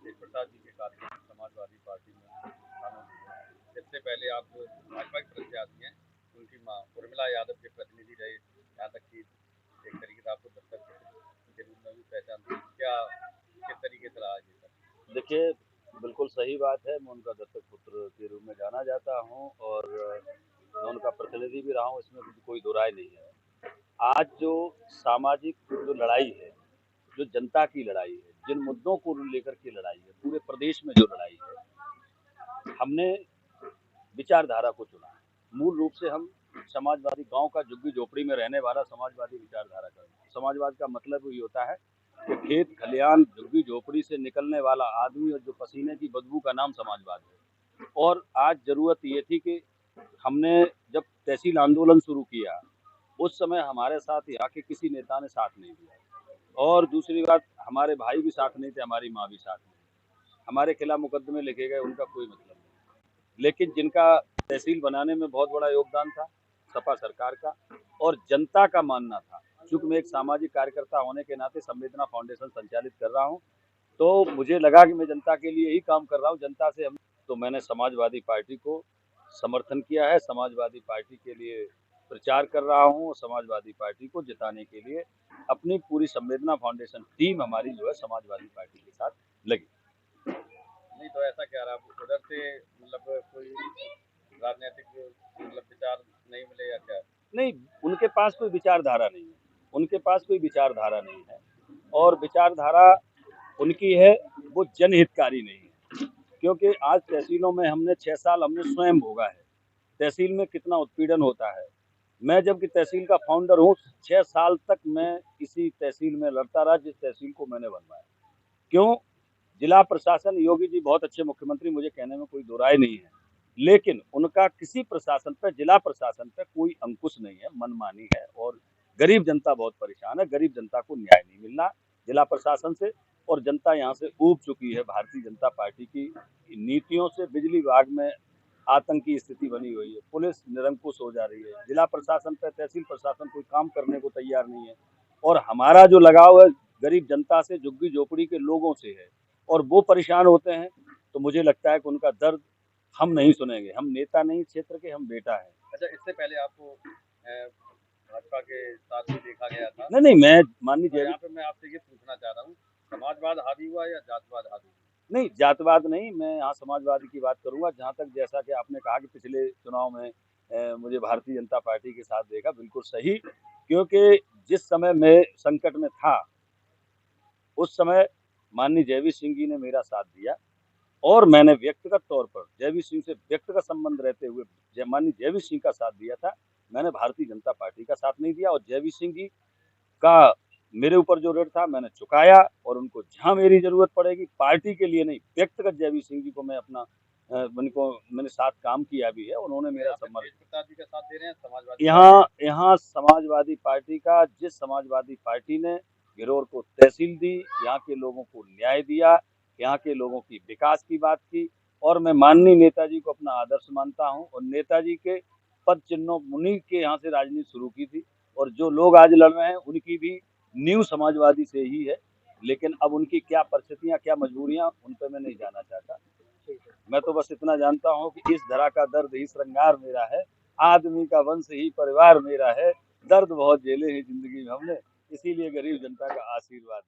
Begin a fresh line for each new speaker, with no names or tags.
तेज प्रताप जी के कार्यक्रम समाजवादी पार्टी में शामिल हुए। इससे पहले आप भाजपा के प्रत्याशी हैं, उनकी मां उर्मिला यादव के प्रतिनिधि रहे, यहाँ तक कि एक तरीके से आपको दत्तक के रूप में भी पहचानते हैं। क्या किस तरीके से रहा ये सब?
देखिए, बिल्कुल सही बात है। मैं उनका दत्तक पुत्र के रूप में जाना जाता हूँ और मैं उनका प्रतिनिधि भी रहा हूँ, इसमें कोई दो राय नहीं है। आज जो सामाजिक जो लड़ाई है, जो जनता की लड़ाई है, जिन मुद्दों को लेकर के लड़ाई है, पूरे प्रदेश में जो लड़ाई है, हमने विचारधारा को चुना है। मूल रूप से हम समाजवादी, गांव का झुग्गी झोपड़ी में रहने वाला समाजवादी विचारधारा का। समाजवाद का मतलब ये होता है कि खेत खलियान झुग्गी झोपड़ी से निकलने वाला आदमी और जो पसीने की बदबू का नाम समाजवाद है। और आज जरूरत ये थी कि हमने जब तहसील आंदोलन शुरू किया, उस समय हमारे साथ यहाँ के किसी नेता ने साथ नहीं दिया, और दूसरी बात, हमारे भाई भी साथ नहीं थे, हमारी माँ भी साथ नहीं, हमारे खिलाफ मुकदमे लिखे गए, उनका कोई मतलब नहीं। लेकिन जिनका तहसील बनाने में बहुत बड़ा योगदान था सपा सरकार का, और जनता का मानना था, चूंकि मैं एक सामाजिक कार्यकर्ता होने के नाते संवेदना फाउंडेशन संचालित कर रहा हूं, तो मुझे लगा कि मैं जनता के लिए ही काम कर रहा हूं, जनता से हम, तो मैंने समाजवादी पार्टी को समर्थन किया है, समाजवादी पार्टी के लिए प्रचार कर रहा हूं, समाजवादी पार्टी को जिताने के लिए अपनी पूरी संवेदना फाउंडेशन टीम हमारी जो है समाजवादी पार्टी के साथ लगी।
नहीं तो ऐसा क्या रहा, उधर से मतलब कोई राजनीतिक मतलब विचार नहीं मिले या क्या?
नहीं, उनके पास कोई विचारधारा नहीं है, उनके पास कोई विचारधारा नहीं है, और विचारधारा उनकी है वो जनहितकारी नहीं है। क्योंकि आज तहसीलों में हमने 6 साल हमने स्वयं भोगा है, तहसील में कितना उत्पीड़न होता है। मैं जबकि तहसील का फाउंडर हूँ, 6 साल तक मैं इसी तहसील में लड़ता रहा, जिस तहसील को मैंने बनवाया। क्यों? जिला प्रशासन, योगी जी बहुत अच्छे मुख्यमंत्री, मुझे कहने में कोई दो राय नहीं है, लेकिन उनका किसी प्रशासन पर, जिला प्रशासन पर कोई अंकुश नहीं है, मनमानी है, और गरीब जनता बहुत परेशान है। गरीब जनता को न्याय नहीं मिलना जिला प्रशासन से, और जनता यहाँ से ऊब चुकी है भारतीय जनता पार्टी की नीतियों से। बिजली विभाग में आतंक की स्थिति बनी हुई है, पुलिस निरंकुश हो जा रही है, जिला प्रशासन पर, तहसील प्रशासन कोई काम करने को तैयार नहीं है, और हमारा जो लगाव है गरीब जनता से, झुग्गी झोपड़ी के लोगों से है, और वो परेशान होते हैं। तो मुझे लगता है कि उनका दर्द हम नहीं सुनेंगे। हम नेता नहीं क्षेत्र के, हम बेटा है।
अच्छा, इससे पहले आपको भाजपा के साथ भी देखा गया था।
नहीं नहीं, मैं माननीय
तो यहाँ पे मैं आपसे ये पूछना चाह रहा हूँ, समाजवाद हावी हुआ या जातवाद हावी हुआ?
नहीं, जातवाद नहीं, मैं यहाँ समाजवाद की बात करूंगा। जहाँ तक, जैसा कि आपने कहा कि पिछले चुनाव में मुझे भारतीय जनता पार्टी के साथ देखा, बिल्कुल सही। क्योंकि जिस समय मैं संकट में था, उस समय माननीय जयवीर सिंह जी ने मेरा साथ दिया, और मैंने व्यक्तिगत तौर पर जयवीर सिंह से व्यक्तिगत संबंध रहते हुए माननीय जयवीर सिंह का साथ दिया था। मैंने भारतीय जनता पार्टी का साथ नहीं दिया, और जयवीर सिंह जी का मेरे ऊपर जो ऋण था मैंने चुकाया, और उनको जहां मेरी जरूरत पड़ेगी, पार्टी के लिए नहीं, व्यक्तिगत जयवीर सिंह जी को मैं अपना मैंने साथ काम किया भी है, उन्होंने मेरा समर्थन।
तेज प्रताप जी का साथ दे रहे हैं समाजवादी
यहाँ समाजवादी पार्टी का, जिस समाजवादी पार्टी ने गिरौर को तहसील दी, यहाँ के लोगों को न्याय दिया, यहाँ के लोगों की विकास की बात की, और मैं माननीय नेताजी को अपना आदर्श मानता हूँ, और नेताजी के पद चिन्हों, उन्हीं के यहाँ से राजनीति शुरू की थी, और जो लोग आज लड़ रहे हैं उनकी भी न्यू समाजवादी से ही है। लेकिन अब उनकी क्या परिस्थितियां, क्या मजबूरियां, उन पर मैं नहीं जाना चाहता। मैं तो बस इतना जानता हूँ कि इस धरा का दर्द ही श्रृंगार मेरा है, आदमी का वंश ही परिवार मेरा है, दर्द बहुत झेले हैं जिंदगी में हमने, इसीलिए गरीब जनता का आशीर्वाद।